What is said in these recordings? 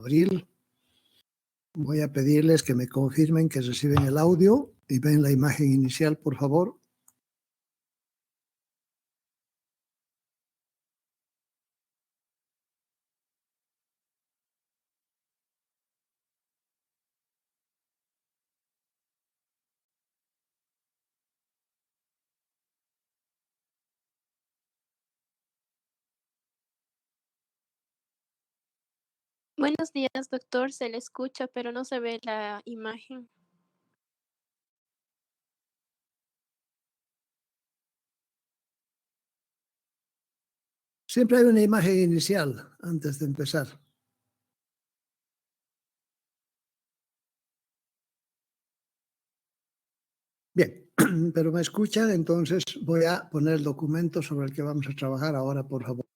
Abril. Voy a pedirles que me confirmen que reciben el audio y ven la imagen inicial, por favor. Buenos días, doctor. Se le escucha, pero no se ve la imagen. Siempre hay una imagen inicial antes de empezar. Bien, pero me escuchan, entonces voy a poner el documento sobre el que vamos a trabajar ahora, por favor.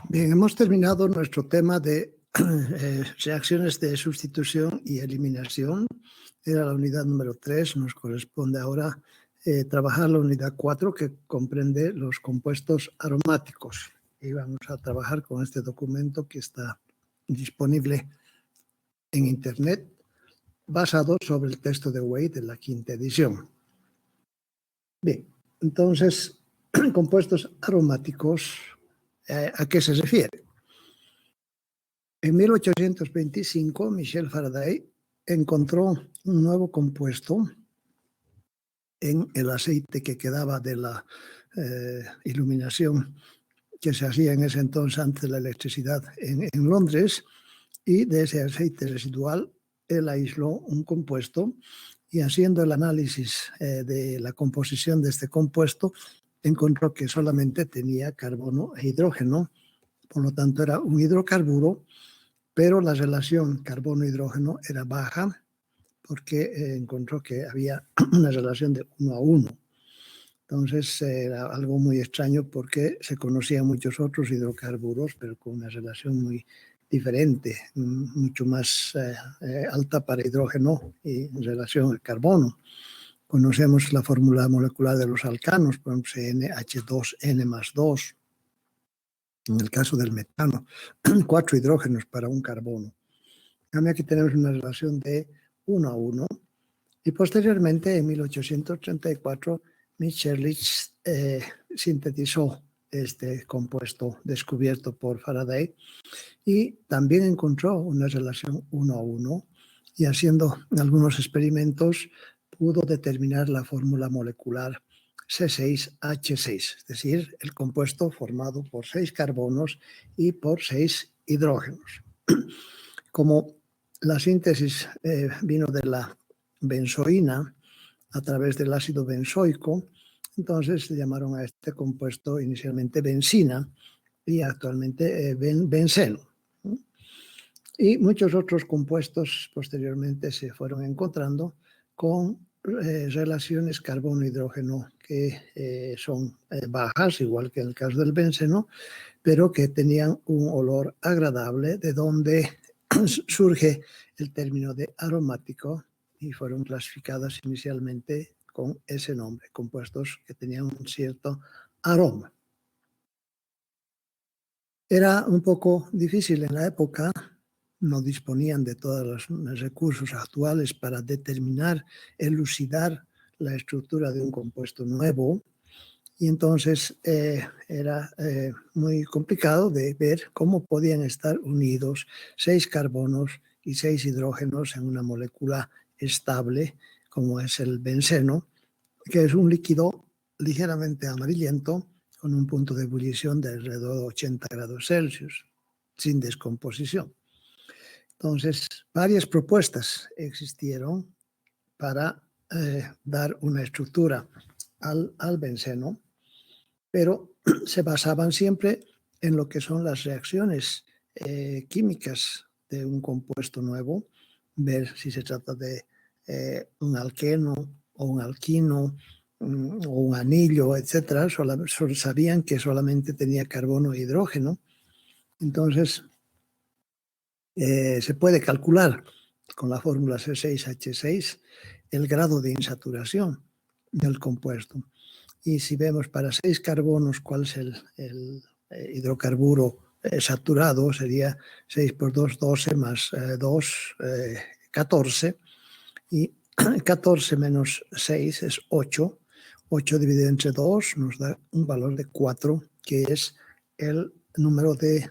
Bien, hemos terminado nuestro tema de reacciones de sustitución y eliminación. Era la unidad número 3, nos corresponde ahora trabajar la unidad 4, que comprende los compuestos aromáticos. Y vamos a trabajar con este documento que está disponible en Internet, basado sobre el texto de Wade de la 5ª edición. Bien, entonces, compuestos aromáticos, ¿a qué se refiere? En 1825, Michel Faraday encontró un nuevo compuesto en el aceite que quedaba de la iluminación que se hacía en ese entonces antes de la electricidad en Londres, y de ese aceite residual él aisló un compuesto, y haciendo el análisis de la composición de este compuesto encontró que solamente tenía carbono e hidrógeno, por lo tanto era un hidrocarburo, pero la relación carbono-hidrógeno era baja porque encontró que había una relación de 1 a 1. Entonces era algo muy extraño porque se conocían muchos otros hidrocarburos, pero con una relación muy diferente, mucho más alta para hidrógeno y en relación al carbono. Conocemos la fórmula molecular de los alcanos, por ejemplo, CnH2n más 2. En el caso del metano, 4 hidrógenos para un carbono. Aquí tenemos una relación de 1 a 1. Y posteriormente, en 1834, Mitscherlich sintetizó este compuesto descubierto por Faraday y también encontró una relación 1 a 1, y haciendo algunos experimentos pudo determinar la fórmula molecular C6H6, es decir, el compuesto formado por 6 carbonos y por 6 hidrógenos. Como la síntesis vino de la benzoína a través del ácido benzoico, entonces se llamaron a este compuesto inicialmente benzina y actualmente benceno. Y muchos otros compuestos posteriormente se fueron encontrando con relaciones carbono-hidrógeno que son bajas, igual que en el caso del benceno, pero que tenían un olor agradable, de donde surge el término de aromático, y fueron clasificadas inicialmente con ese nombre, compuestos que tenían un cierto aroma. Era un poco difícil en la época, no disponían de todos los recursos actuales para determinar, elucidar la estructura de un compuesto nuevo, y entonces era muy complicado de ver cómo podían estar unidos 6 carbonos y 6 hidrógenos en una molécula estable, como es el benceno, que es un líquido ligeramente amarillento con un punto de ebullición de alrededor de 80 grados Celsius, sin descomposición. Entonces, varias propuestas existieron para dar una estructura al benceno, pero se basaban siempre en lo que son las reacciones químicas de un compuesto nuevo, ver si se trata de un alqueno o un alquino o un anillo, etc. Sabían que solamente tenía carbono e hidrógeno. Entonces, se puede calcular con la fórmula C6H6 el grado de insaturación del compuesto. Y si vemos para 6 carbonos cuál es el hidrocarburo saturado, sería 6 por 2, 12 más 2, 14. Y 14 menos 6 es 8. 8 dividido entre 2 nos da un valor de 4, que es el número de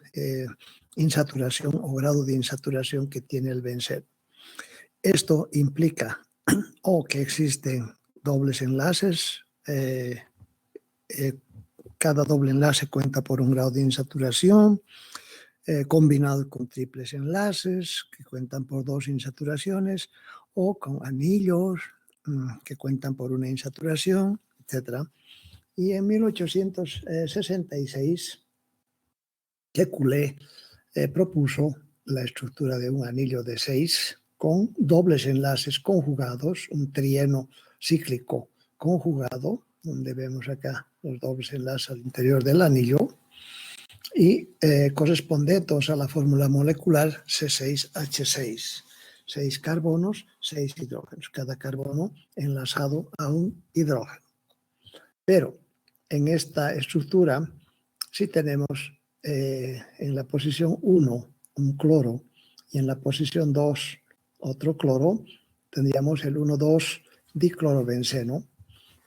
insaturación o grado de insaturación que tiene el benceno. Esto implica o que existen dobles enlaces, cada doble enlace cuenta por un grado de insaturación, combinado con triples enlaces que cuentan por 2 insaturaciones, o con anillos que cuentan por una insaturación, etc. Y en 1866, Kekulé propuso la estructura de un anillo de 6 con dobles enlaces conjugados, un trieno cíclico conjugado, donde vemos acá los dobles enlaces al interior del anillo, y correspondientes a la fórmula molecular C6H6. 6 carbonos, 6 hidrógenos, cada carbono enlazado a un hidrógeno. Pero en esta estructura, si tenemos en la posición 1 un cloro y en la posición 2 otro cloro, tendríamos el 1,2 diclorobenceno.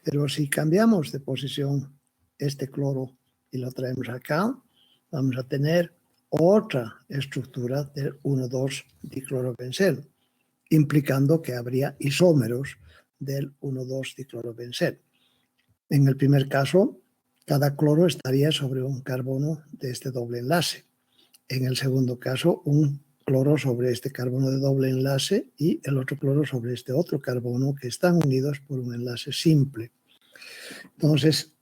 Pero si cambiamos de posición este cloro y lo traemos acá, vamos a tener otra estructura del 1,2 diclorobenceno, implicando que habría isómeros del 1,2 diclorobenceno. En el primer caso, cada cloro estaría sobre un carbono de este doble enlace. En el segundo caso, un cloro sobre este carbono de doble enlace y el otro cloro sobre este otro carbono, que están unidos por un enlace simple. Entonces,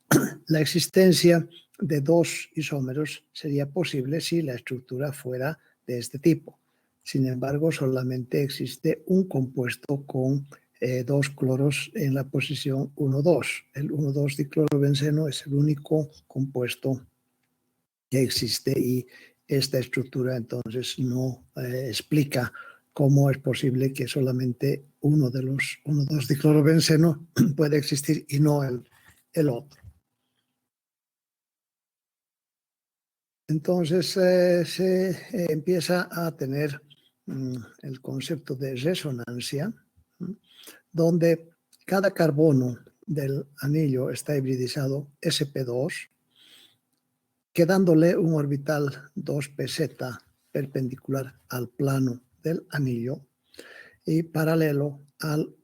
la existencia de 2 isómeros sería posible si la estructura fuera de este tipo. Sin embargo, solamente existe un compuesto con 2 cloros en la posición 1,2. El 1,2 diclorobenceno es el único compuesto que existe y esta estructura entonces no explica cómo es posible que solamente uno de los 1,2 diclorobenceno puede existir y no el otro. Entonces se empieza a tener el concepto de resonancia, donde cada carbono del anillo está hibridizado sp2, quedándole un orbital 2pz perpendicular al plano del anillo y paralelo al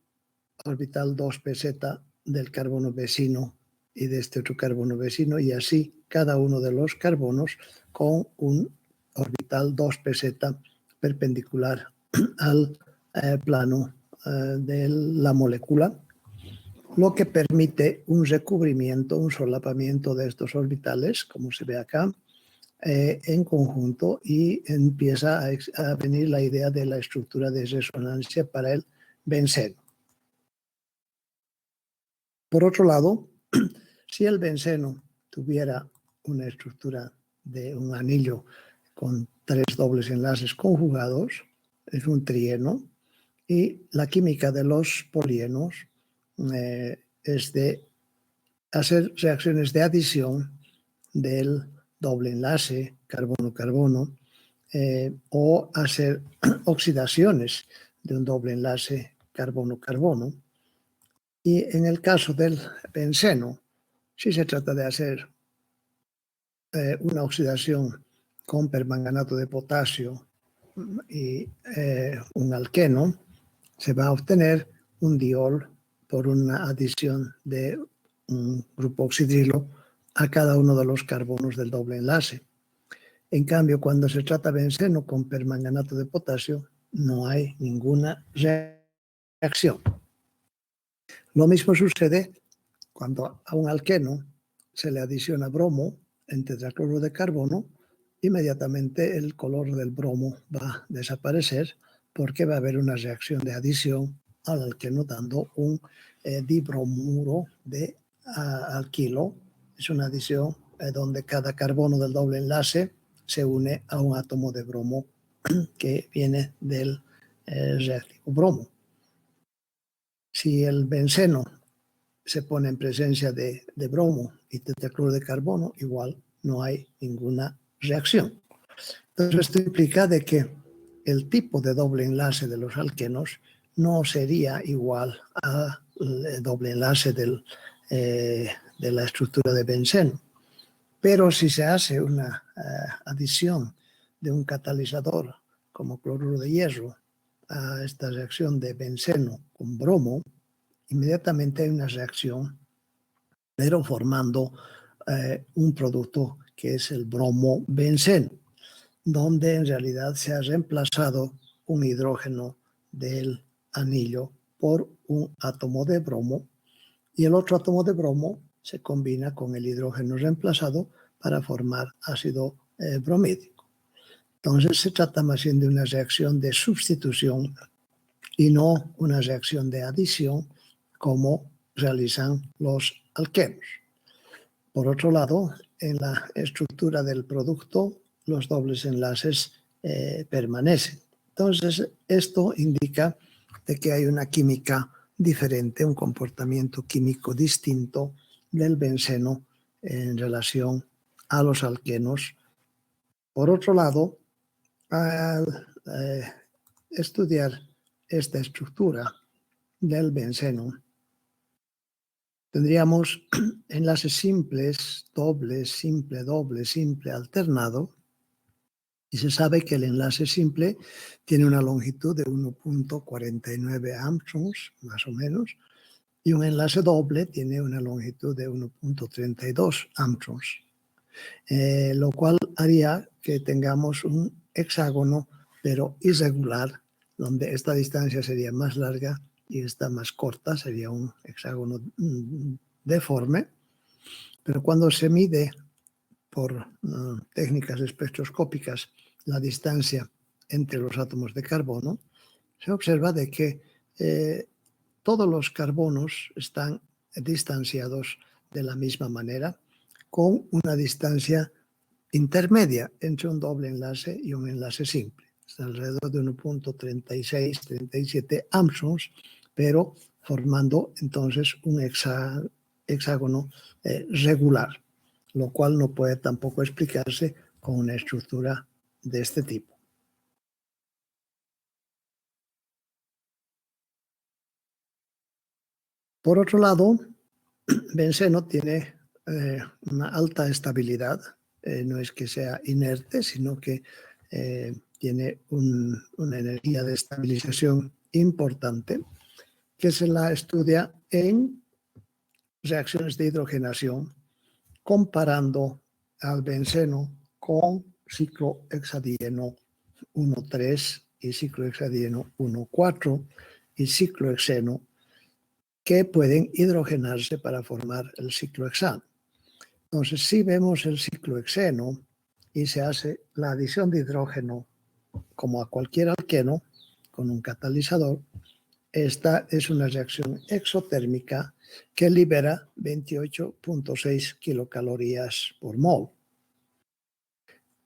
orbital 2pz del carbono vecino y de este otro carbono vecino, y así cada uno de los carbonos con un orbital 2pz perpendicular al plano de la molécula, lo que permite un recubrimiento, un solapamiento de estos orbitales, como se ve acá, en conjunto, y empieza a venir la idea de la estructura de resonancia para el benceno. Por otro lado, si el benceno tuviera una estructura de un anillo con 3 dobles enlaces conjugados, es un trieno, y la química de los polienos es de hacer reacciones de adición del doble enlace carbono-carbono o hacer oxidaciones de un doble enlace carbono-carbono. Y en el caso del benceno, si se trata de hacer una oxidación con permanganato de potasio y un alqueno, se va a obtener un diol por una adición de un grupo oxidrilo a cada uno de los carbonos del doble enlace. En cambio, cuando se trata de benceno con permanganato de potasio, no hay ninguna reacción. Lo mismo sucede cuando a un alqueno se le adiciona bromo en tetracloro de carbono. Inmediatamente el color del bromo va a desaparecer porque va a haber una reacción de adición al alqueno dando un dibromuro de alquilo. Es una adición donde cada carbono del doble enlace se une a un átomo de bromo que viene del reactivo bromo. Si el benceno se pone en presencia de bromo y tetracloro de carbono, igual no hay ninguna reacción. Entonces esto implica de que el tipo de doble enlace de los alquenos no sería igual al doble enlace de la estructura de benceno. Pero si se hace una adición de un catalizador como cloruro de hierro a esta reacción de benceno con bromo, inmediatamente hay una reacción, pero formando un producto que es el bromo-benceno, donde en realidad se ha reemplazado un hidrógeno del anillo por un átomo de bromo, y el otro átomo de bromo se combina con el hidrógeno reemplazado para formar ácido bromídico. Entonces se trata más bien de una reacción de sustitución y no una reacción de adición como realizan los alquenos. Por otro lado, en la estructura del producto, los dobles enlaces permanecen. Entonces, esto indica de que hay una química diferente, un comportamiento químico distinto del benceno en relación a los alquenos. Por otro lado, al estudiar esta estructura del benceno, tendríamos enlaces simples, dobles, simple, doble, simple, alternado, y se sabe que el enlace simple tiene una longitud de 1.49 angstroms, más o menos, y un enlace doble tiene una longitud de 1.32 angstroms, lo cual haría que tengamos un hexágono, pero irregular, donde esta distancia sería más larga y esta más corta, sería un hexágono deforme. Pero cuando se mide por técnicas espectroscópicas la distancia entre los átomos de carbono, se observa de que todos los carbonos están distanciados de la misma manera, con una distancia intermedia entre un doble enlace y un enlace simple. Está alrededor de 1.36, 37 angstroms, pero formando entonces un hexágono regular, lo cual no puede tampoco explicarse con una estructura de este tipo. Por otro lado, benceno tiene una alta estabilidad. No es que sea inerte, sino que tiene una energía de estabilización importante que se la estudia en reacciones de hidrogenación comparando al benceno con ciclohexadieno 1,3 y ciclohexadieno 1,4 y ciclohexeno, que pueden hidrogenarse para formar el ciclohexano. Entonces, si vemos el ciclohexeno y se hace la adición de hidrógeno como a cualquier alqueno con un catalizador, esta es una reacción exotérmica que libera 28.6 kilocalorías por mol.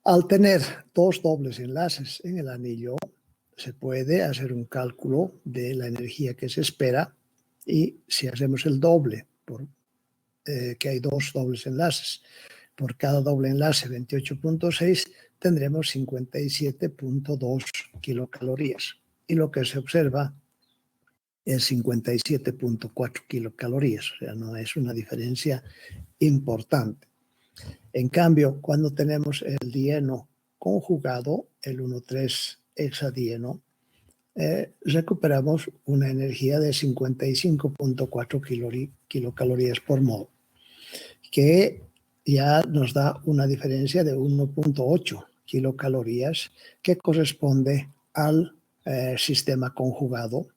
Al tener dos dobles enlaces en el anillo, se puede hacer un cálculo de la energía que se espera, y si hacemos el doble, que hay dos dobles enlaces, por cada doble enlace 28.6, tendremos 57.2 kilocalorías. Y lo que se observa es 57.4 kilocalorías, o sea, no es una diferencia importante. En cambio, cuando tenemos el dieno conjugado, el 1,3 hexadieno, recuperamos una energía de 55.4 kilocalorías por mol, que ya nos da una diferencia de 1.8 kilocalorías, que corresponde al sistema conjugado.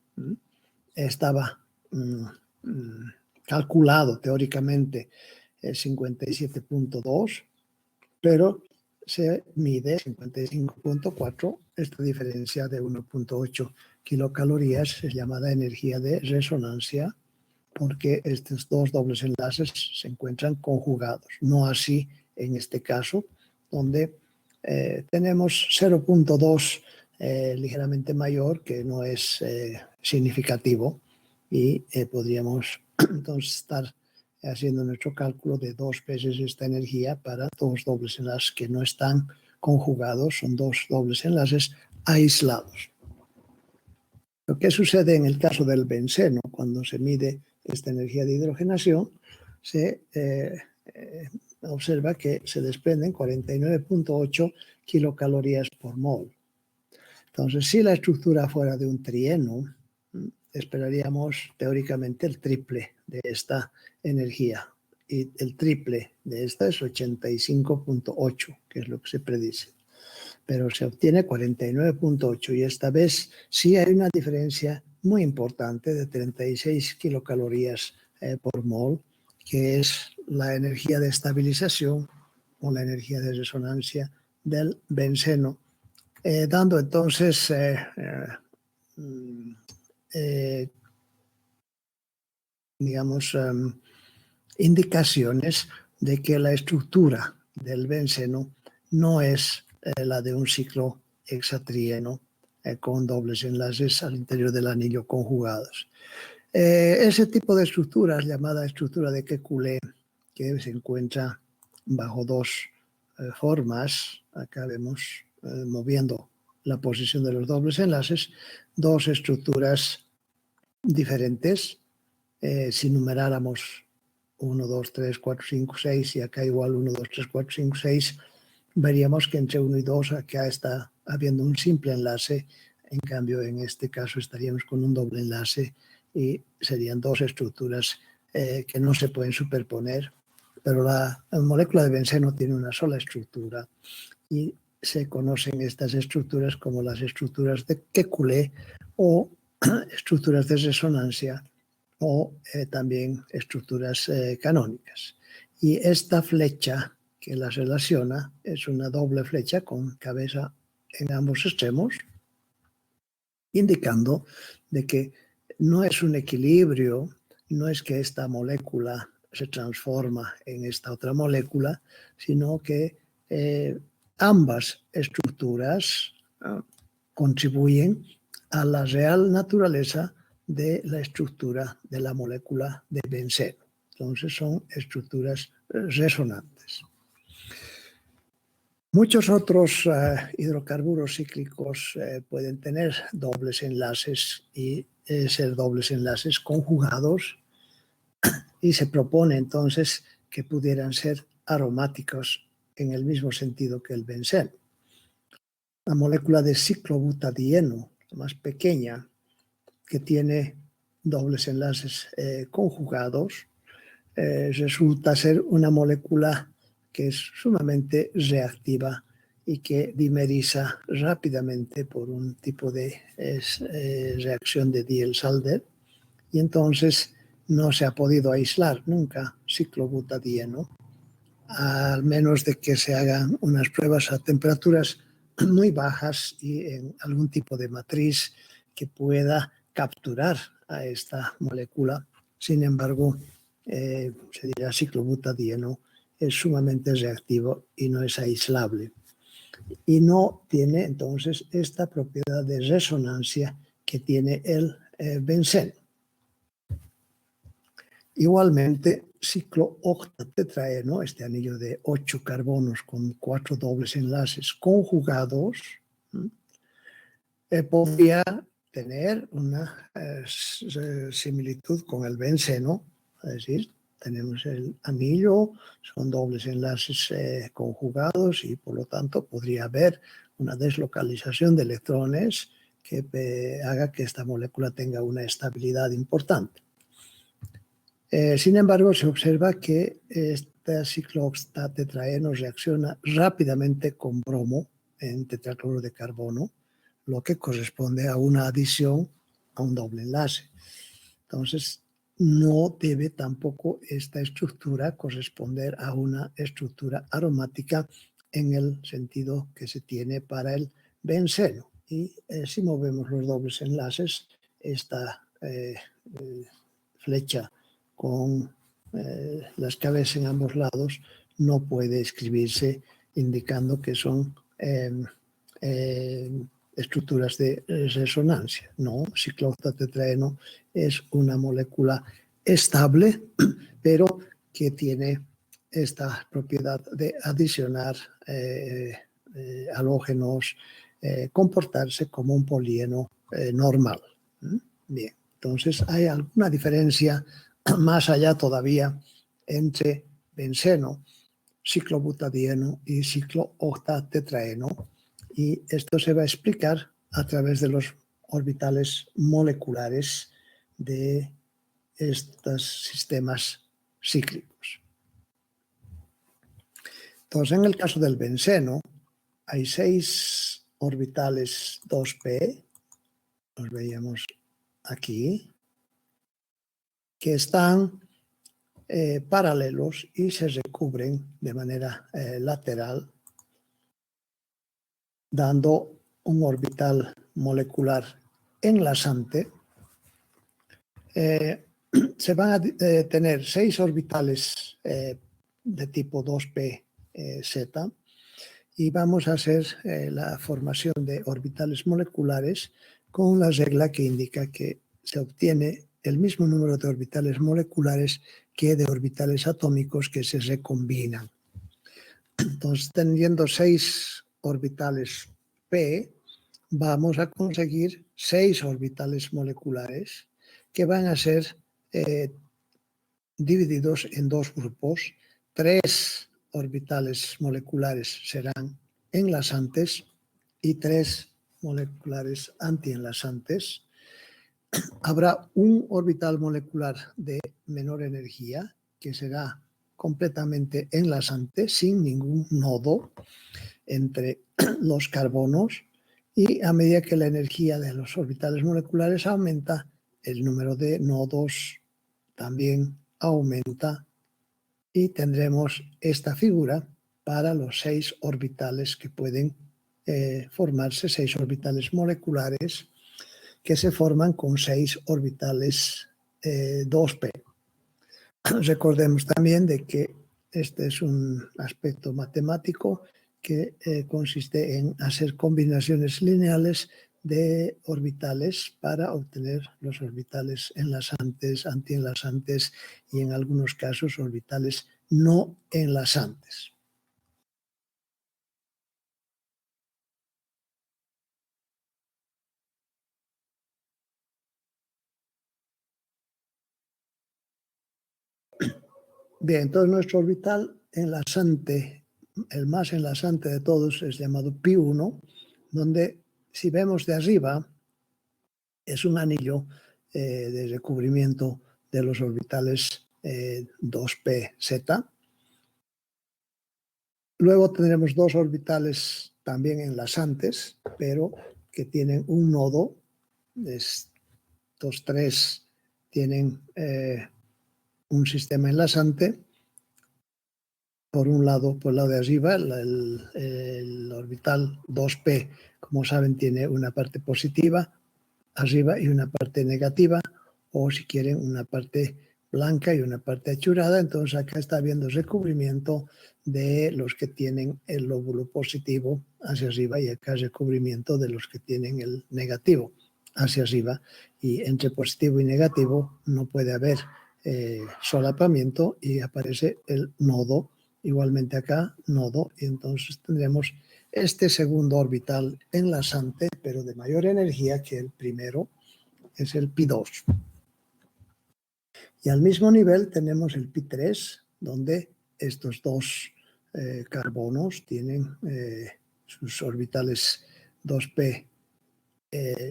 Estaba calculado teóricamente 57.2, pero se mide 55.4. Esta diferencia de 1.8 kilocalorías es llamada energía de resonancia, porque estos dos dobles enlaces se encuentran conjugados. No así en este caso, donde tenemos 0.2 ligeramente mayor, que no es significativo, y podríamos entonces estar haciendo nuestro cálculo de 2 veces esta energía para dos dobles enlaces que no están conjugados, son dos dobles enlaces aislados. Lo que sucede en el caso del benceno, cuando se mide esta energía de hidrogenación, se observa que se desprenden 49.8 kilocalorías por mol. Entonces, si la estructura fuera de un trieno, esperaríamos teóricamente el triple de esta energía. Y el triple de esta es 85.8, que es lo que se predice. Pero se obtiene 49.8 y esta vez sí hay una diferencia muy importante de 36 kilocalorías por mol, que es la energía de estabilización o la energía de resonancia del benceno, dando entonces digamos, indicaciones de que la estructura del benceno no es la de un ciclo hexatrieno con dobles enlaces al interior del anillo conjugados. Ese tipo de estructuras, llamada estructura de Kekulé, que se encuentra bajo dos formas, acá vemos moviendo la posición de los dobles enlaces, dos estructuras diferentes. Si numeráramos 1, 2, 3, 4, 5, 6 y acá igual 1, 2, 3, 4, 5, 6, veríamos que entre 1 y 2 acá está habiendo un simple enlace. En cambio, en este caso estaríamos con un doble enlace y serían dos estructuras que no se pueden superponer, pero la molécula de benceno tiene una sola estructura y se conocen estas estructuras como las estructuras de Kekulé o estructuras de resonancia o también estructuras canónicas. Y esta flecha que las relaciona es una doble flecha con cabeza en ambos extremos, indicando de que no es un equilibrio, no es que esta molécula se transforma en esta otra molécula, sino que ambas estructuras contribuyen a la real naturaleza de la estructura de la molécula de benceno. Entonces son estructuras resonantes. Muchos otros hidrocarburos cíclicos pueden tener dobles enlaces y ser dobles enlaces conjugados, y se propone entonces que pudieran ser aromáticos en el mismo sentido que el benceno. La molécula de ciclobutadieno, más pequeña, que tiene dobles enlaces conjugados, resulta ser una molécula que es sumamente reactiva y que dimeriza rápidamente por un tipo de reacción de Diels-Alder, y entonces no se ha podido aislar nunca ciclobutadieno, al menos de que se hagan unas pruebas a temperaturas muy bajas y en algún tipo de matriz que pueda capturar a esta molécula. Sin embargo, se dirá ciclobutadieno es sumamente reactivo y no es aislable. Y no tiene entonces esta propiedad de resonancia que tiene el benceno. Igualmente, ciclooctatetraeno, este anillo de 8 carbonos con 4 dobles enlaces conjugados, podría tener una similitud con el benceno, es decir, tenemos el anillo, son dobles enlaces conjugados y por lo tanto podría haber una deslocalización de electrones que haga que esta molécula tenga una estabilidad importante. Sin embargo, se observa que este ciclooctatetraeno reacciona rápidamente con bromo en tetracloro de carbono, lo que corresponde a una adición a un doble enlace. Entonces, no debe tampoco esta estructura corresponder a una estructura aromática en el sentido que se tiene para el benceno. Y si movemos los dobles enlaces, esta flecha con las cabezas en ambos lados no puede escribirse indicando que son estructuras de resonancia. No, ciclooctatetraeno es una molécula estable, pero que tiene esta propiedad de adicionar halógenos, comportarse como un polieno normal. Bien, entonces hay alguna diferencia más allá todavía entre benceno, ciclobutadieno y ciclooctatetraeno, y esto se va a explicar a través de los orbitales moleculares de estos sistemas cíclicos. Entonces, en el caso del benceno, hay 6 orbitales 2p, los veíamos aquí, que están paralelos y se recubren de manera lateral, dando un orbital molecular enlazante. Se van a tener 6 orbitales de tipo 2p Z, y vamos a hacer la formación de orbitales moleculares con la regla que indica que se obtiene el mismo número de orbitales moleculares que de orbitales atómicos que se recombinan. Entonces, teniendo 6 orbitales p, vamos a conseguir 6 orbitales moleculares que van a ser divididos en 2 grupos. 3 orbitales moleculares serán enlazantes y 3 moleculares antienlazantes. Habrá un orbital molecular de menor energía que será completamente enlazante, sin ningún nodo entre los carbonos, y a medida que la energía de los orbitales moleculares aumenta, el número de nodos también aumenta, y tendremos esta figura para los 6 orbitales que pueden formarse, 6 orbitales moleculares que se forman con 6 orbitales 2p. Recordemos también de que este es un aspecto matemático que consiste en hacer combinaciones lineales de orbitales para obtener los orbitales enlazantes, antienlazantes y en algunos casos orbitales no enlazantes. Bien, entonces nuestro orbital enlazante, el más enlazante de todos, es llamado pi1, donde si vemos de arriba es un anillo de recubrimiento de los orbitales 2pz. Luego tendremos 2 orbitales también enlazantes, pero que tienen un nodo. Estos 3 tienen un sistema enlazante. Por un lado, por el lado de arriba, el orbital 2p, como saben, tiene una parte positiva arriba y una parte negativa, o si quieren, una parte blanca y una parte achurada. Entonces acá está habiendo recubrimiento de los que tienen el lóbulo positivo hacia arriba, y acá recubrimiento de los que tienen el negativo hacia arriba, y entre positivo y negativo no puede haber solapamiento y aparece el nodo. Igualmente acá, nodo, y entonces tendremos este segundo orbital enlazante, pero de mayor energía que el primero, es el pi2. Y al mismo nivel tenemos el pi3, donde estos 2 carbonos tienen sus orbitales 2p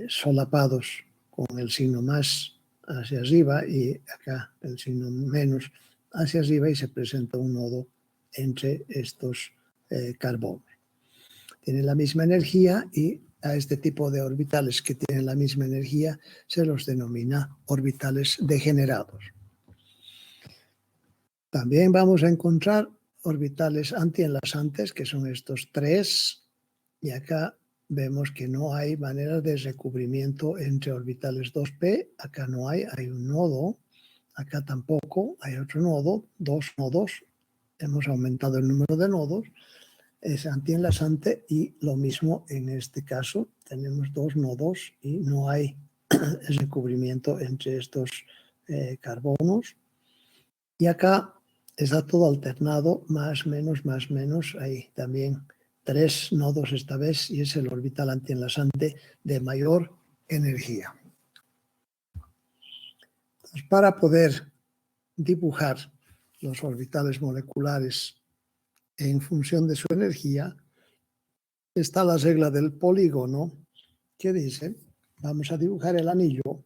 solapados con el signo más hacia arriba y acá el signo menos hacia arriba, y se presenta un nodo entre estos carbonos. Tienen la misma energía, y a este tipo de orbitales que tienen la misma energía se los denomina orbitales degenerados. También vamos a encontrar orbitales antienlasantes, que son estos tres, y acá vemos que no hay maneras de recubrimiento entre orbitales 2p, acá no hay un nodo, acá tampoco, hay otro nodo, dos nodos, hemos aumentado el número de nodos, es antienlasante y lo mismo en este caso, tenemos dos nodos y no hay recubrimiento entre estos carbonos. Y acá está todo alternado, más, menos, hay también tres nodos esta vez y es el orbital antienlasante de mayor energía. Entonces, para poder dibujar los orbitales moleculares en función de su energía, está la regla del polígono que dice, vamos a dibujar el anillo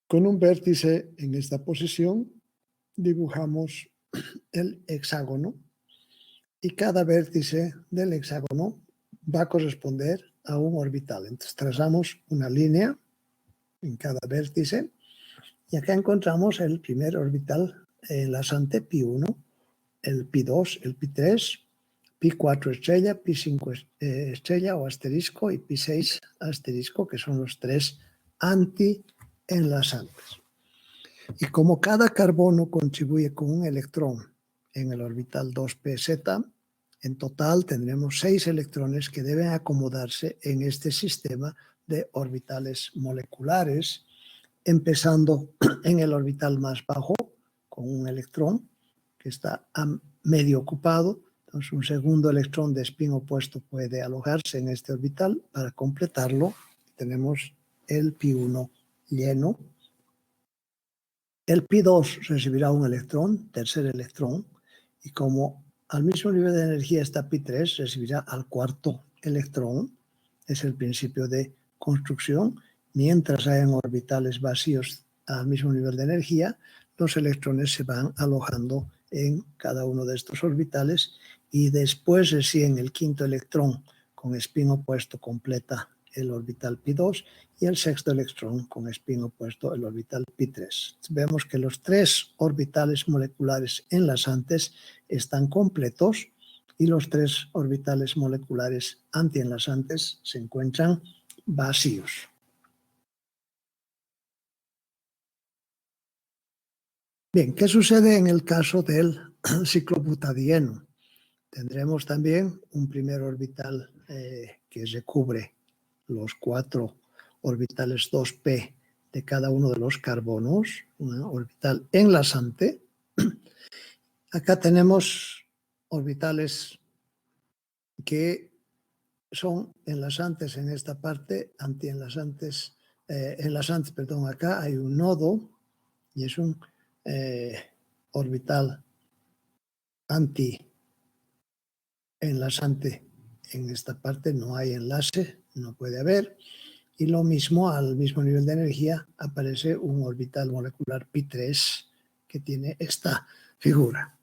con un vértice en esta posición, dibujamos el hexágono y cada vértice del hexágono va a corresponder a un orbital. Entonces trazamos una línea en cada vértice y acá encontramos el primer orbital enlazante pi1, el pi2, el pi3, pi4 estrella, pi5 estrella o asterisco y pi6 asterisco, que son los tres anti-enlazantes. Y como cada carbono contribuye con un electrón en el orbital 2pz, en total tendremos 6 electrones que deben acomodarse en este sistema de orbitales moleculares, empezando en el orbital más bajo con un electrón que está medio ocupado. Entonces un segundo electrón de spin opuesto puede alojarse en este orbital. Para completarlo tenemos el pi1 lleno. El pi2 recibirá un electrón, tercer electrón, y como al mismo nivel de energía está pi3, recibirá al cuarto electrón. Es el principio de construcción. Mientras hayan orbitales vacíos al mismo nivel de energía, los electrones se van alojando en cada uno de estos orbitales y después recién el quinto electrón con spin opuesto completa el orbital pi2 y el sexto electrón con spin opuesto el orbital pi3. Vemos que los tres orbitales moleculares enlazantes están completos y los tres orbitales moleculares antienlazantes se encuentran vacíos. Bien, ¿qué sucede en el caso del ciclobutadieno? Tendremos también un primer orbital que recubre los 4 orbitales 2p de cada uno de los carbonos, un orbital enlazante. Acá tenemos orbitales que son enlazantes en esta parte, antienlazantes, enlazantes, perdón, acá hay un nodo y es un orbital anti-enlazante. En esta parte no hay enlace, no puede haber. Y lo mismo, al mismo nivel de energía, aparece un orbital molecular pi3 que tiene esta figura.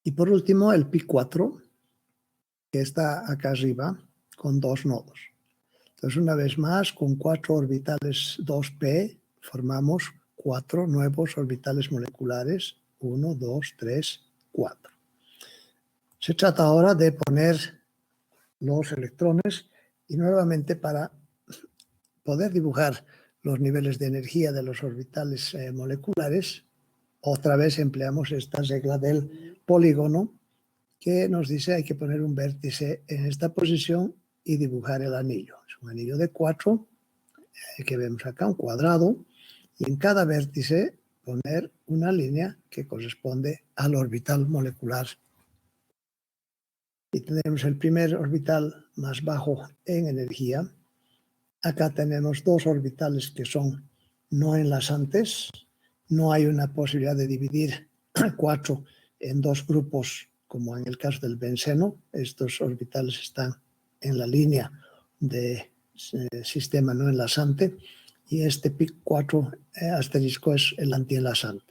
Y por último, el pi4, que está acá arriba, con dos nodos. Entonces, una vez más, con 4 orbitales 2p, formamos 4 nuevos orbitales moleculares, 1, 2, 3, 4. Se trata ahora de poner los electrones y nuevamente para poder dibujar los niveles de energía de los orbitales moleculares, otra vez empleamos esta regla del polígono que nos dice hay que poner un vértice en esta posición y dibujar el anillo. Es un anillo de 4 que vemos acá, un cuadrado, y en cada vértice poner una línea que corresponde al orbital molecular. Y tenemos el primer orbital más bajo en energía. Acá tenemos dos orbitales que son no enlazantes. No hay una posibilidad de dividir 4 en dos grupos, como en el caso del benceno. Estos orbitales están en la línea de sistema no enlazante y este pi4 asterisco es el antienlazante.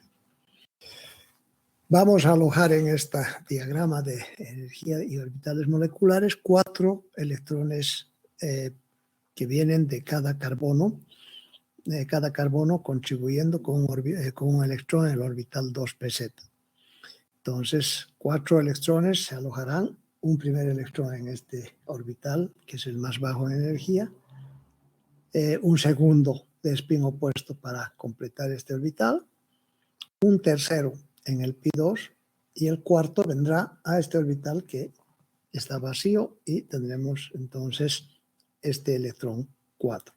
Vamos a alojar en este diagrama de energía y orbitales moleculares 4 electrones que vienen de cada carbono contribuyendo con un electrón en el orbital 2pz. Entonces, 4 electrones se alojarán, un primer electrón en este orbital, que es el más bajo en energía, un segundo de spin opuesto para completar este orbital, un tercero en el pi2 y el cuarto vendrá a este orbital que está vacío y tendremos entonces este electrón 4.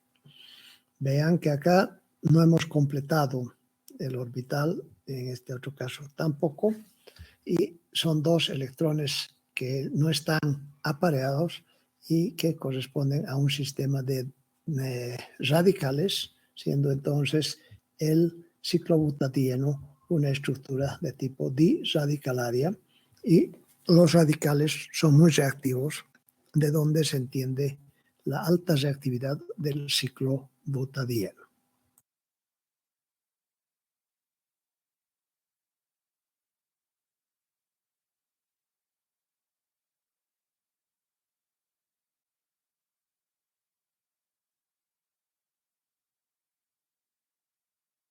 Vean que acá no hemos completado el orbital, en este otro caso tampoco, y son 2 electrones que no están apareados y que corresponden a un sistema de radicales, siendo entonces el ciclobutadieno una estructura de tipo dirradicalaria y los radicales son muy reactivos, de donde se entiende la alta reactividad del ciclobutadieno.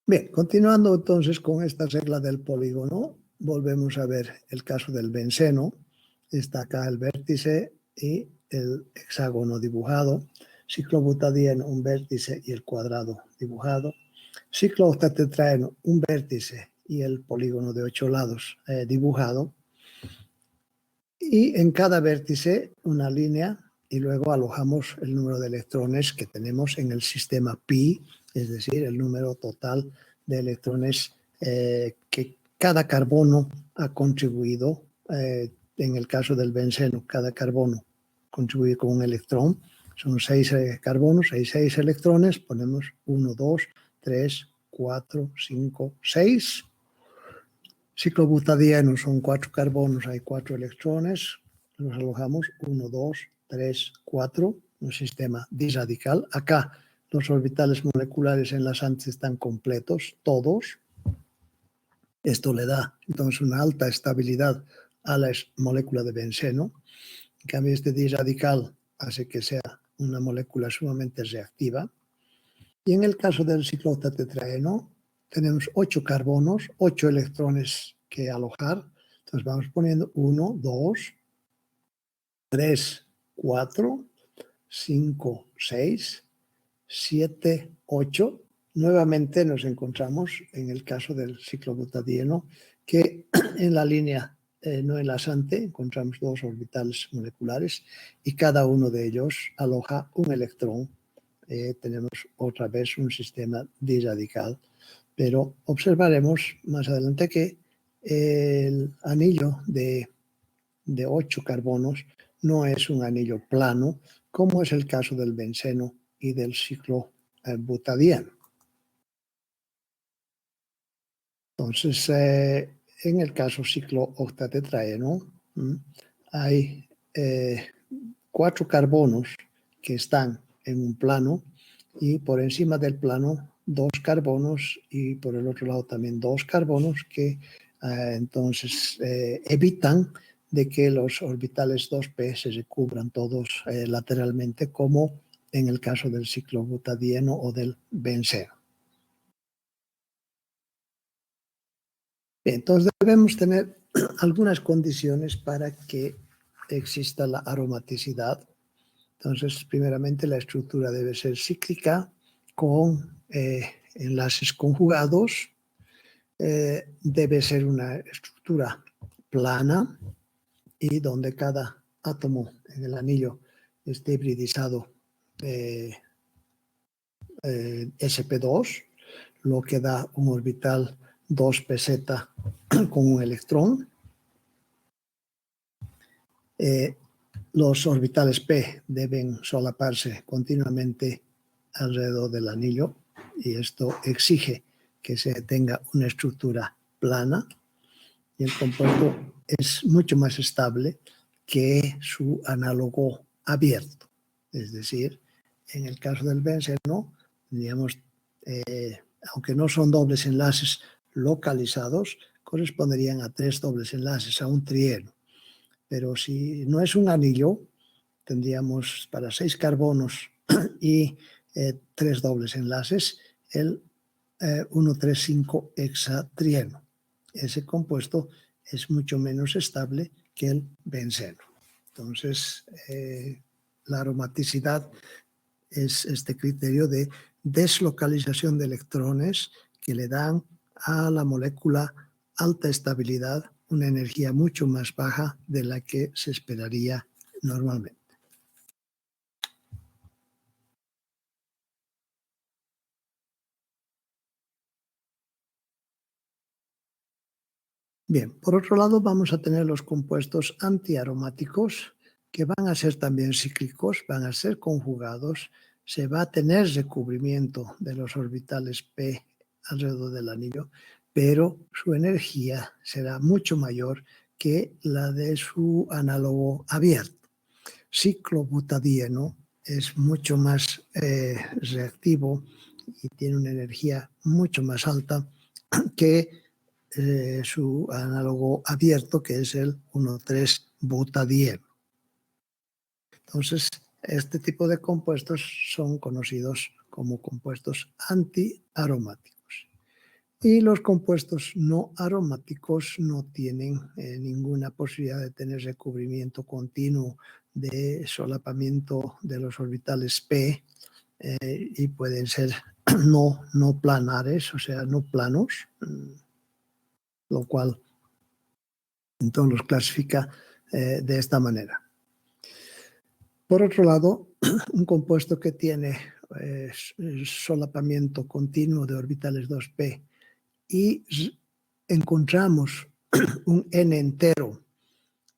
Bien, continuando entonces con esta regla del polígono, volvemos a ver el caso del benceno. Está acá el vértice y el hexágono dibujado. Ciclobutadieno, un vértice y el cuadrado dibujado. Ciclooctatetraeno, un vértice y el polígono de 8 lados dibujado. Y en cada vértice una línea y luego alojamos el número de electrones que tenemos en el sistema pi, es decir, el número total de electrones que cada carbono ha contribuido. En el caso del benceno, cada carbono contribuye con un electrón. Son 6 carbonos, hay 6 electrones, ponemos 1, 2, 3, 4, 5, 6. Ciclobutadieno son 4 carbonos, hay 4 electrones, los alojamos 1, 2, 3, 4, un sistema diradical. Acá los orbitales moleculares enlazantes están completos, todos. Esto le da entonces una alta estabilidad a la molécula de benceno. En cambio, este diradical hace que sea una molécula sumamente reactiva. Y en el caso del ciclooctatetraeno, tenemos 8 carbonos, 8 electrones que alojar. Entonces vamos poniendo 1, 2, 3, 4, 5, 6, 7, 8. Nuevamente nos encontramos en el caso del ciclobutadieno que en la línea no enlazante encontramos 2 orbitales moleculares y cada uno de ellos aloja un electrón. Tenemos otra vez un sistema diradical, pero observaremos más adelante que el anillo de 8 carbonos no es un anillo plano, como es el caso del benceno y del ciclobutadieno. Entonces, en el caso ciclooctatetraeno, hay 4 carbonos que están en un plano y por encima del plano 2 carbonos y por el otro lado también 2 carbonos que entonces evitan de que los orbitales 2p se recubran todos lateralmente, como en el caso del ciclobutadieno o del benceno. Entonces debemos tener algunas condiciones para que exista la aromaticidad. Entonces, primeramente la estructura debe ser cíclica con enlaces conjugados. Debe ser una estructura plana y donde cada átomo en el anillo esté hibridizado sp2, lo que da un orbital 2pz con un electrón. Los orbitales p deben solaparse continuamente alrededor del anillo y esto exige que se tenga una estructura plana y el compuesto es mucho más estable que su análogo abierto. Es decir, en el caso del benceno, digamos, aunque no son dobles enlaces localizados, corresponderían a 3 dobles enlaces, a un trieno. Pero si no es un anillo, tendríamos para 6 carbonos y 3 dobles enlaces, el 1,3,5-hexatrieno. Ese compuesto es mucho menos estable que el benceno. Entonces, la aromaticidad es este criterio de deslocalización de electrones que le dan a la molécula alta estabilidad, una energía mucho más baja de la que se esperaría normalmente. Bien, por otro lado vamos a tener los compuestos antiaromáticos que van a ser también cíclicos, van a ser conjugados, se va a tener recubrimiento de los orbitales p alrededor del anillo, pero su energía será mucho mayor que la de su análogo abierto. Ciclobutadieno es mucho más reactivo y tiene una energía mucho más alta que su análogo abierto, que es el 1,3-butadieno. Entonces, este tipo de compuestos son conocidos como compuestos antiaromáticos. Y los compuestos no aromáticos no tienen ninguna posibilidad de tener recubrimiento continuo de solapamiento de los orbitales p y pueden ser no planares, o sea, no planos, lo cual entonces los clasifica de esta manera. Por otro lado, un compuesto que tiene solapamiento continuo de orbitales 2p y encontramos un n entero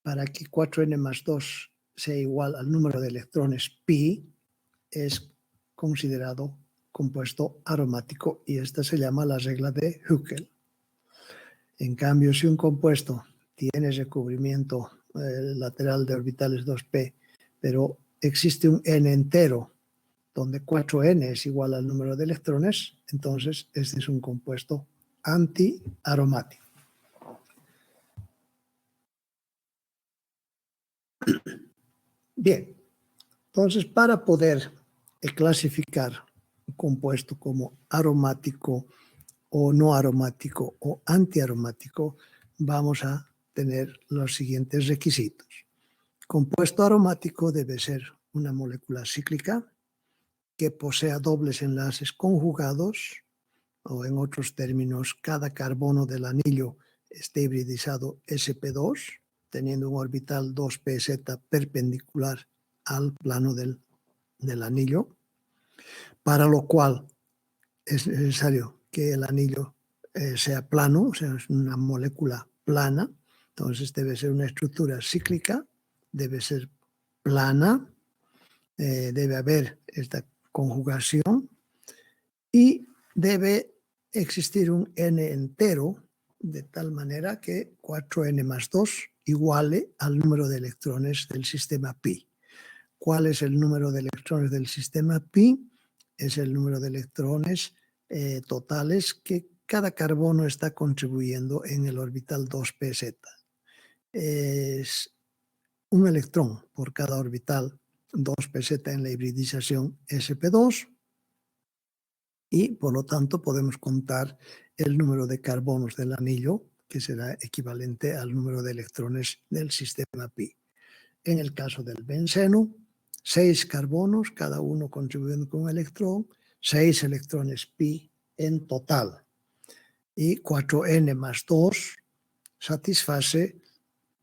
para que 4n más 2 sea igual al número de electrones pi, es considerado compuesto aromático y esta se llama la regla de Huckel. En cambio, si un compuesto tiene recubrimiento lateral de orbitales 2p, pero existe un n entero donde 4n es igual al número de electrones, entonces este es un compuesto antiaromático. Bien, entonces para poder clasificar un compuesto como aromático o no aromático o antiaromático, vamos a tener los siguientes requisitos. Compuesto aromático debe ser una molécula cíclica que posea dobles enlaces conjugados, o en otros términos, cada carbono del anillo esté hibridizado sp2, teniendo un orbital 2pz perpendicular al plano del anillo, para lo cual es necesario que el anillo sea plano, o sea, es una molécula plana, entonces debe ser una estructura cíclica, debe ser plana, debe haber esta conjugación y debe existir un n entero de tal manera que 4n más 2 iguale al número de electrones del sistema pi. ¿Cuál es el número de electrones del sistema pi? Es el número de electrones totales que cada carbono está contribuyendo en el orbital 2pz. Es un electrón por cada orbital 2pz en la hibridización sp2 y por lo tanto podemos contar el número de carbonos del anillo que será equivalente al número de electrones del sistema pi. En el caso del benceno, 6 carbonos, cada uno contribuyendo con un electrón, 6 electrones pi en total. Y 4n más 2 satisface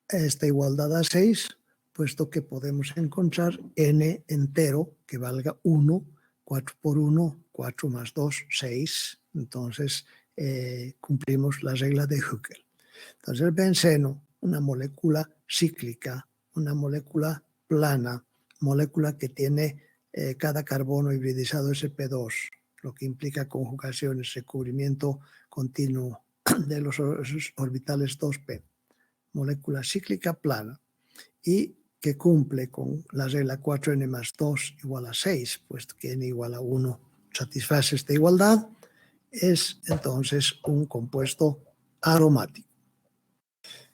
esta igualdad a 6, puesto que podemos encontrar n entero que valga 1, 4 por 1, 4 más 2, 6. Entonces cumplimos la regla de Huckel. Entonces el benceno, una molécula cíclica, una molécula plana, molécula que tiene cada carbono hibridizado sp2, lo que implica conjugaciones, recubrimiento continuo de los orbitales 2p, molécula cíclica plana, y que cumple con la regla 4n más 2 igual a 6, puesto que n igual a 1 satisface esta igualdad, es entonces un compuesto aromático.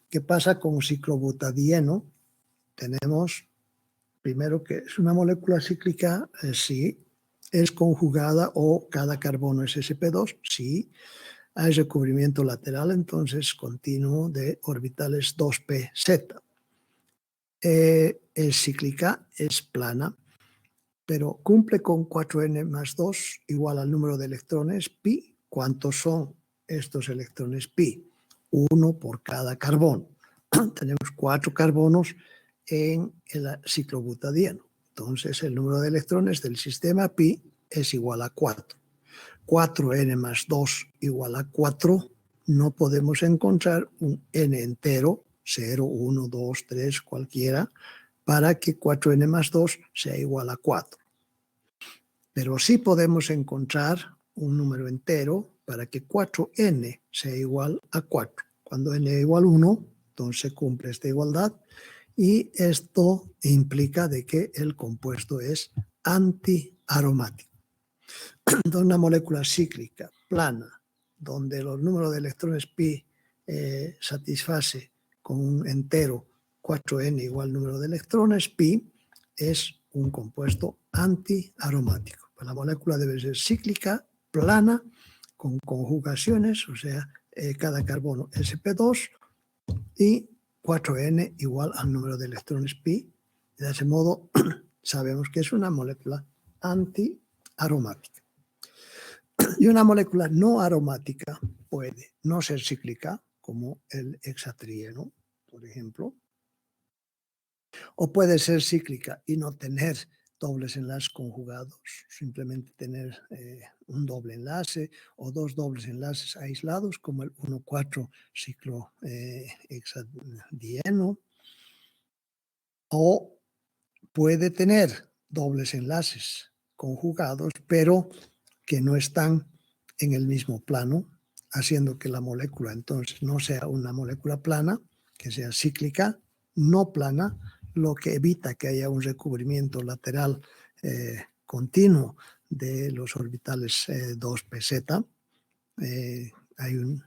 ¿Qué pasa con ciclobutadieno? Tenemos primero que es una molécula cíclica, sí. Es conjugada o cada carbono es sp2, sí. Hay recubrimiento lateral, entonces continuo de orbitales 2pz. Es cíclica, es plana, pero cumple con 4n más 2 igual al número de electrones pi. ¿Cuántos son estos electrones pi? 1 por cada carbono. Tenemos 4 carbonos en el ciclobutadieno. Entonces el número de electrones del sistema pi es igual a 4. 4n más 2 igual a 4. No podemos encontrar un n entero, 0, 1, 2, 3, cualquiera, para que 4n más 2 sea igual a 4. Pero sí podemos encontrar un número entero para que 4n sea igual a 4. Cuando n es igual a 1, entonces se cumple esta igualdad y esto implica de que el compuesto es antiaromático. Entonces una molécula cíclica, plana, donde los números de electrones pi satisface con un entero 4n igual al número de electrones pi, es un compuesto antiaromático. La molécula debe ser cíclica, plana, con conjugaciones, o sea, cada carbono sp2 y 4n igual al número de electrones pi. De ese modo sabemos que es una molécula antiaromática. Y una molécula no aromática puede no ser cíclica, como el hexatrieno, por ejemplo, o puede ser cíclica y no tener dobles enlaces conjugados, simplemente tener un doble enlace o dos dobles enlaces aislados, como el 1,4 ciclo hexadieno, o puede tener dobles enlaces conjugados, pero que no están en el mismo plano, haciendo que la molécula entonces no sea una molécula plana, que sea cíclica, no plana, lo que evita que haya un recubrimiento lateral continuo de los orbitales 2pz. Hay un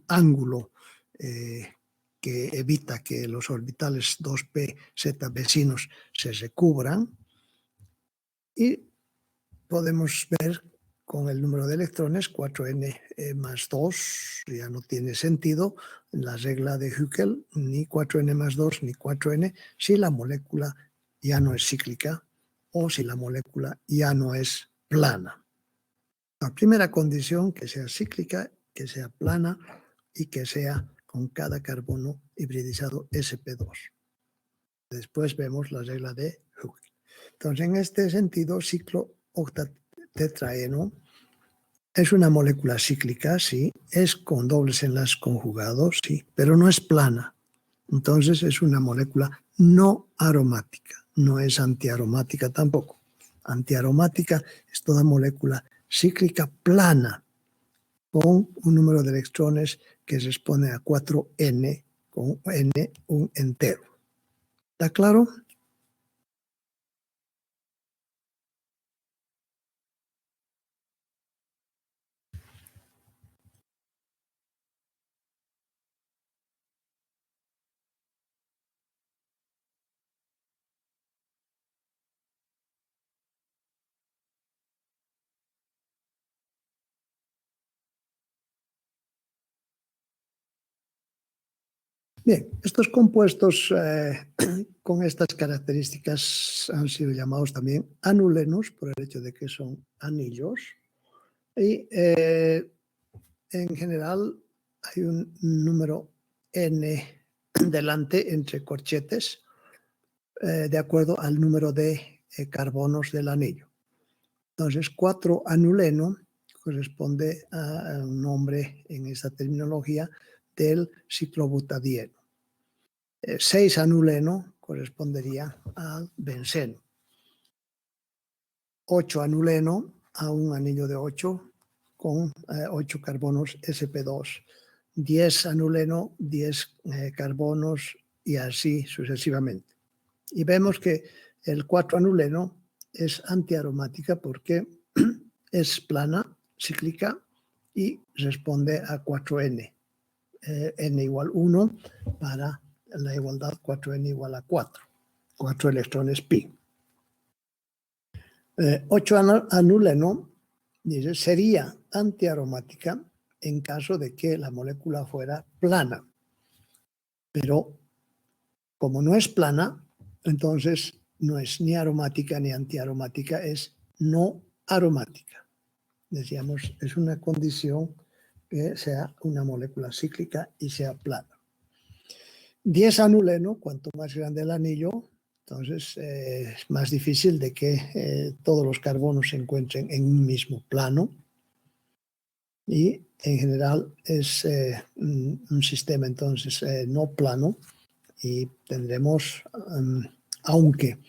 ángulo que evita que los orbitales 2pz vecinos se recubran y podemos ver con el número de electrones 4n más 2, ya no tiene sentido la regla de Huckel, ni 4n más 2 ni 4n, si la molécula ya no es cíclica o si la molécula ya no es plana. La primera condición, que sea cíclica, que sea plana y que sea con cada carbono hibridizado sp2. Después vemos la regla de Huckel. Entonces, en este sentido, ciclo octatetraeno es una molécula cíclica, sí, es con dobles enlaces conjugados, sí, pero no es plana. Entonces es una molécula no aromática, no es antiaromática tampoco. Antiaromática es toda molécula cíclica plana, con un número de electrones que responde a 4n, con n un entero. ¿Está claro? Bien, estos compuestos con estas características han sido llamados también anulenos por el hecho de que son anillos y en general hay un número n delante entre corchetes de acuerdo al número de carbonos del anillo. Entonces 4-anuleno corresponde a un nombre en esta terminología del ciclobutadieno. 6-anuleno correspondería al benceno. 8-anuleno a un anillo de 8 con 8 carbonos sp2. 10-anuleno, 10 carbonos y así sucesivamente. Y vemos que el 4-anuleno es antiaromática porque es plana, cíclica y responde a 4n. N igual 1 para la igualdad 4n igual a 4. 4 electrones pi. 8-anuleno, dice, sería antiaromática en caso de que la molécula fuera plana. Pero como no es plana, entonces no es ni aromática ni antiaromática, es no aromática. Decíamos, es una condición que sea una molécula cíclica y sea plana. 10-anuleno, cuanto más grande el anillo, entonces es más difícil de que todos los carbonos se encuentren en un mismo plano. Y en general es un sistema entonces no plano, y tendremos, aunque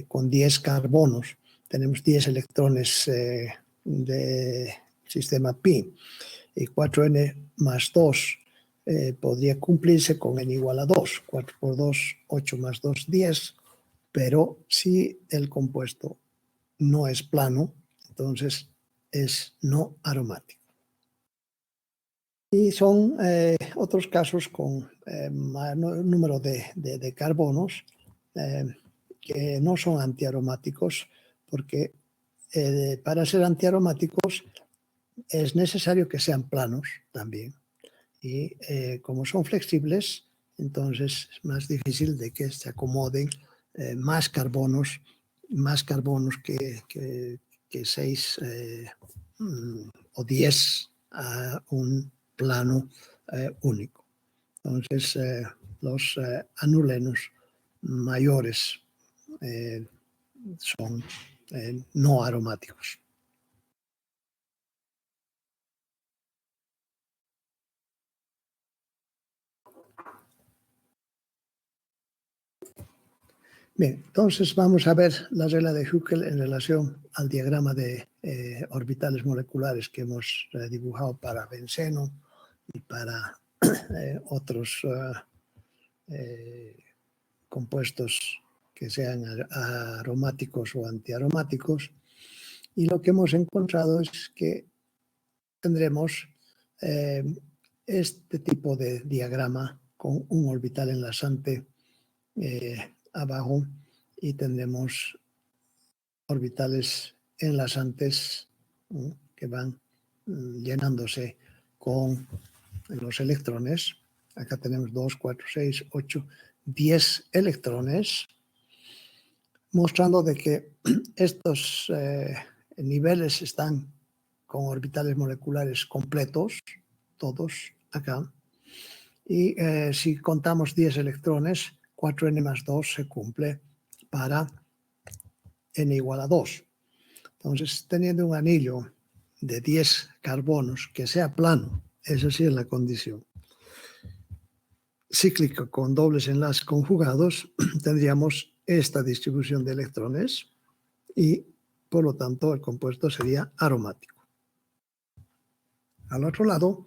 con 10 carbonos tenemos 10 electrones de sistema pi y 4n más 2 podría cumplirse con n igual a 2. 4 por 2, 8 más 2, 10. Pero si el compuesto no es plano, entonces es no aromático. Y son otros casos con mayor número de carbonos que no son antiaromáticos, porque para ser antiaromáticos es necesario que sean planos también. Y como son flexibles, entonces es más difícil de que se acomoden más carbonos que 6 o 10 a un plano único. Entonces, los anulenos mayores son no aromáticos. Bien, entonces vamos a ver la regla de Huckel en relación al diagrama de orbitales moleculares que hemos dibujado para benceno y para otros compuestos que sean aromáticos o antiaromáticos. Y lo que hemos encontrado es que tendremos este tipo de diagrama con un orbital enlazante abajo, y tendremos orbitales enlazantes que van llenándose con los electrones. Acá tenemos 2, 4, 6, 8, 10 electrones, mostrando de que estos niveles están con orbitales moleculares completos, todos acá. Y si contamos 10 electrones, 4n más 2 se cumple para n igual a 2. Entonces, teniendo un anillo de 10 carbonos que sea plano, esa sí es la condición cíclica con dobles enlaces conjugados, tendríamos esta distribución de electrones y, por lo tanto, el compuesto sería aromático. Al otro lado,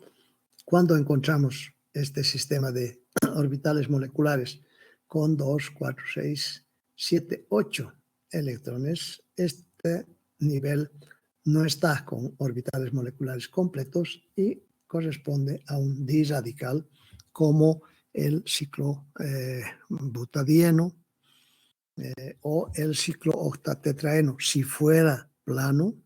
cuando encontramos este sistema de orbitales moleculares con 2, 4, 6, 7, 8 electrones, este nivel no está con orbitales moleculares completos y corresponde a un diradical, como el ciclo butadieno o el ciclo octatetraeno. Si fuera plano,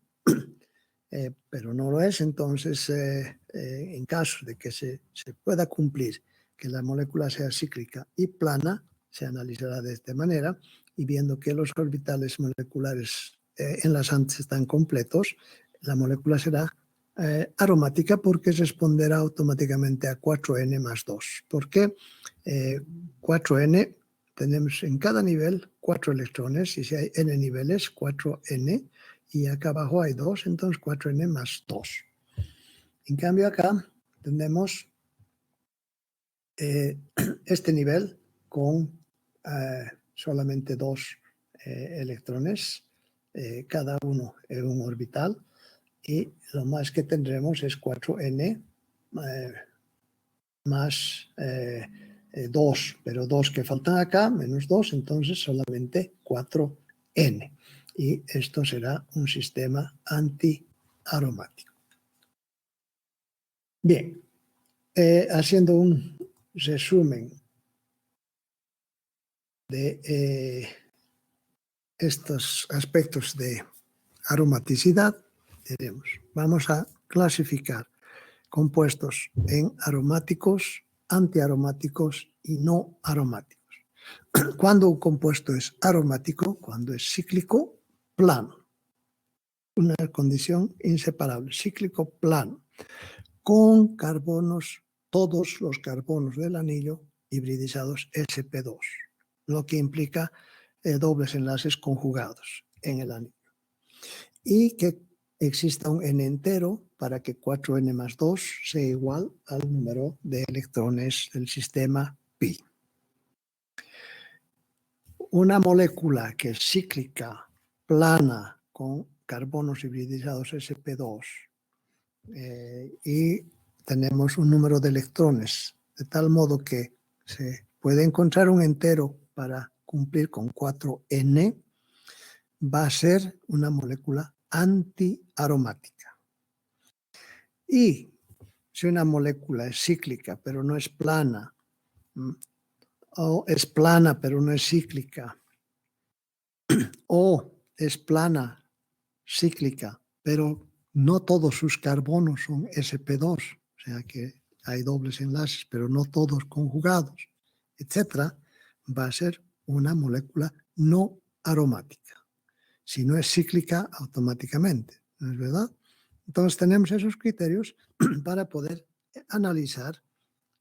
pero no lo es, entonces en caso de que se pueda cumplir que la molécula sea cíclica y plana, se analizará de esta manera, y viendo que los orbitales moleculares enlazantes están completos, la molécula será aromática porque responderá automáticamente a 4n más 2. ¿Por qué? 4n, tenemos en cada nivel 4 electrones, y si hay n niveles, 4n, y acá abajo hay 2, entonces 4n más 2. En cambio acá tenemos este nivel con solamente 2 electrones, cada uno en un orbital, y lo más que tendremos es 4n más 2, pero 2 que faltan acá, menos 2, entonces solamente 4n. Y esto será un sistema antiaromático. Bien, haciendo un resumen de estos aspectos de aromaticidad, diremos, vamos a clasificar compuestos en aromáticos, antiaromáticos y no aromáticos. Cuando un compuesto es aromático, cuando es cíclico, plano. Una condición inseparable, cíclico plano, con carbonos, todos los carbonos del anillo hibridizados sp2, lo que implica dobles enlaces conjugados en el anillo. Y que exista un n entero para que 4n más 2 sea igual al número de electrones del sistema pi. Una molécula que es cíclica, plana, con carbonos hibridizados sp2, y tenemos un número de electrones, de tal modo que se puede encontrar un entero para cumplir con 4n, va a ser una molécula antiaromática. Y si una molécula es cíclica pero no es plana, o es plana pero no es cíclica, o es plana, cíclica, pero no todos sus carbonos son sp2, o sea que hay dobles enlaces, pero no todos conjugados, etcétera, va a ser una molécula no aromática. Si no es cíclica, automáticamente, ¿no es verdad? Entonces tenemos esos criterios para poder analizar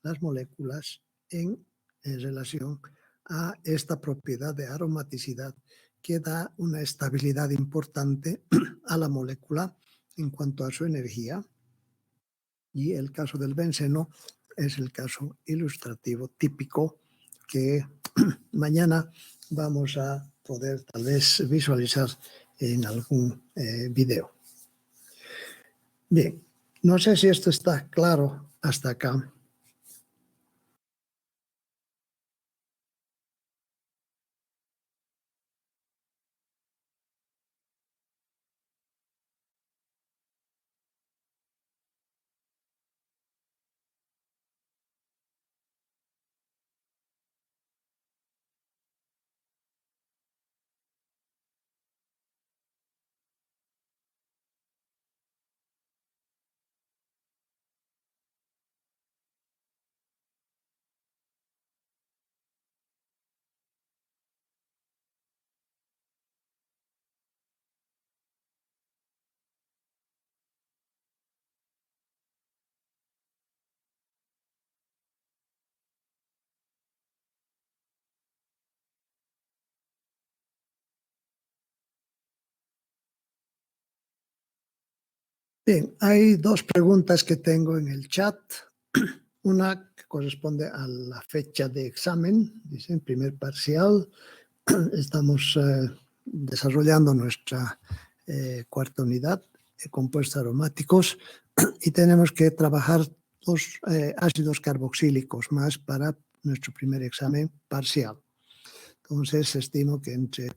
las moléculas en relación a esta propiedad de aromaticidad que da una estabilidad importante a la molécula en cuanto a su energía. Y el caso del benceno es el caso ilustrativo típico que mañana vamos a poder tal vez visualizar en algún video. Bien, no sé si esto está claro hasta acá. Bien, hay dos preguntas que tengo en el chat. Una que corresponde a la fecha de examen, dice, primer parcial. Estamos desarrollando nuestra cuarta unidad de compuestos aromáticos y tenemos que trabajar dos ácidos carboxílicos más para nuestro primer examen parcial. Entonces, estimo que entre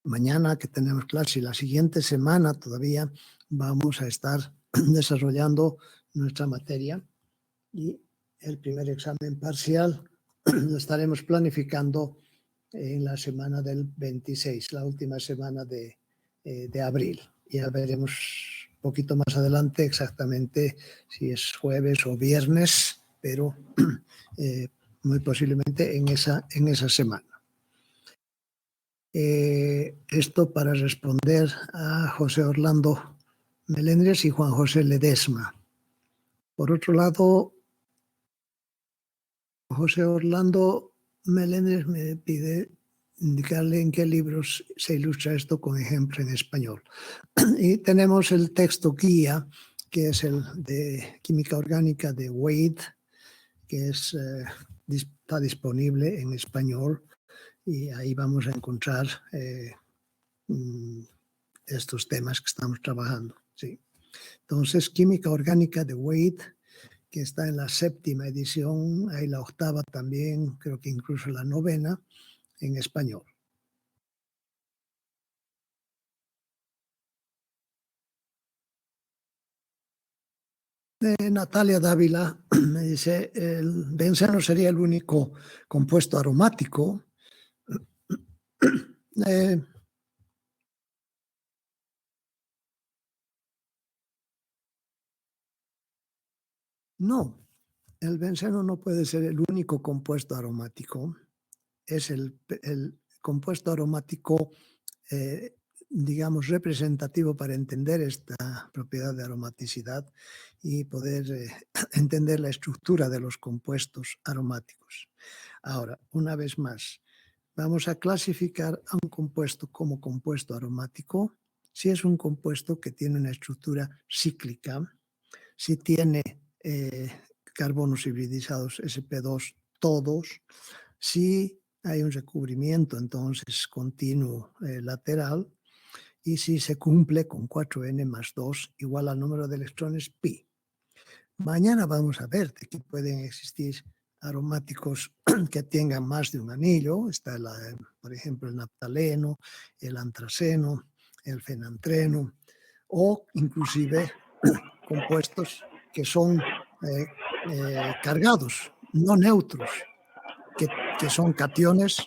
mañana que tenemos clase y la siguiente semana todavía vamos a estar desarrollando nuestra materia y el primer examen parcial lo estaremos planificando en la semana del 26, la última semana de abril. Ya veremos un poquito más adelante exactamente si es jueves o viernes, pero muy posiblemente en esa semana. Esto para responder a José Orlando Melendres y Juan José Ledesma. Por otro lado, José Orlando Melendres me pide indicarle en qué libros se ilustra esto con ejemplo en español. Y tenemos el texto guía, que es el de Química Orgánica de Wade, que está disponible en español y ahí vamos a encontrar estos temas que estamos trabajando. Sí. Entonces, Química Orgánica de Wade, que está en la 7ª edición, hay la 8ª también, creo que incluso la 9ª, en español. Natalia Dávila me dice dice, el benceno sería el único compuesto aromático. No, el benceno no puede ser el único compuesto aromático. Es el compuesto aromático, digamos, representativo para entender esta propiedad de aromaticidad y poder entender la estructura de los compuestos aromáticos. Ahora, una vez más, vamos a clasificar a un compuesto como compuesto aromático si es un compuesto que tiene una estructura cíclica, si tiene carbonos hibridizados sp2 todos, si hay un recubrimiento entonces continuo lateral y si se cumple con 4n más 2 igual al número de electrones pi. Mañana vamos a ver de que pueden existir aromáticos que tengan más de un anillo. Está, por ejemplo, el naftaleno, el antraceno, el fenantreno, o inclusive compuestos que son cargados, no neutros, que son cationes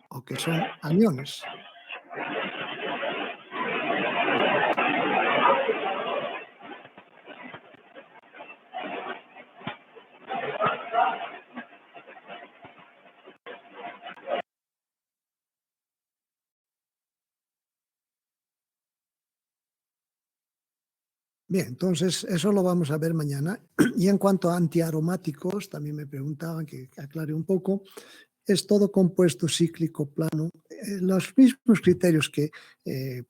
o que son aniones. Bien, entonces eso lo vamos a ver mañana. Y en cuanto a antiaromáticos, también me preguntaban que aclare un poco, es todo compuesto cíclico plano, los mismos criterios que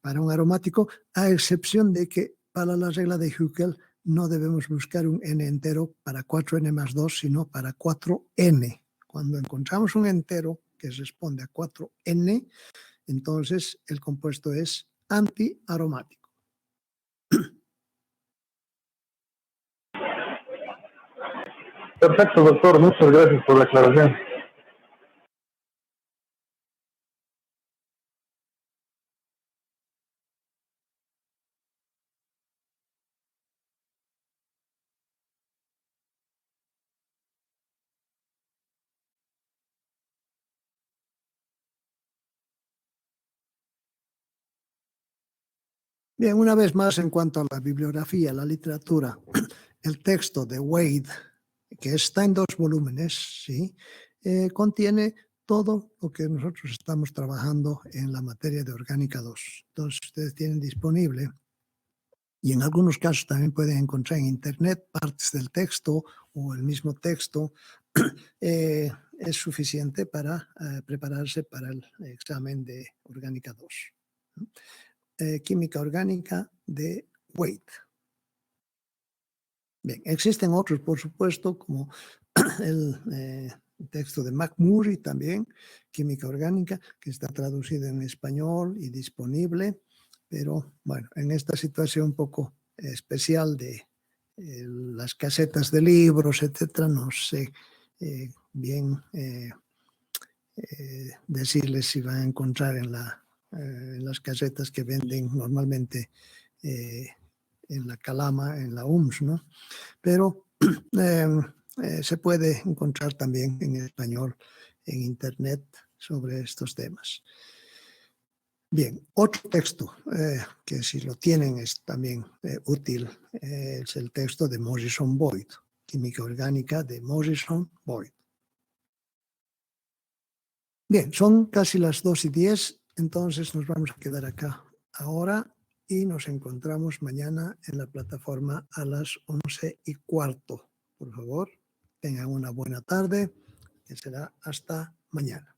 para un aromático, a excepción de que para la regla de Huckel no debemos buscar un n entero para 4n más 2, sino para 4n. Cuando encontramos un entero que responde a 4n, entonces el compuesto es antiaromático. Perfecto, doctor. Muchas gracias por la aclaración. Bien, una vez más, en cuanto a la bibliografía, la literatura, el texto de Wade, que está en 2 volúmenes, ¿sí? Contiene todo lo que nosotros estamos trabajando en la materia de Orgánica 2. Entonces, ustedes tienen disponible, y en algunos casos también pueden encontrar en Internet partes del texto o el mismo texto, es suficiente para prepararse para el examen de Orgánica 2. Química orgánica de Wade. Bien, existen otros, por supuesto, como el texto de McMurray también, Química Orgánica, que está traducido en español y disponible, pero bueno, en esta situación un poco especial de las casetas de libros, etcétera, no sé bien decirles si van a encontrar en las casetas que venden normalmente en la Calama, en la UMS, ¿no? Pero se puede encontrar también en español en Internet sobre estos temas. Bien, otro texto que si lo tienen es también útil, es el texto de Morrison Boyd, Química Orgánica de Morrison Boyd. Bien, son casi las 2:10, entonces nos vamos a quedar acá ahora y nos encontramos mañana en la plataforma a las 11:15. Por favor, tengan una buena tarde, que será hasta mañana.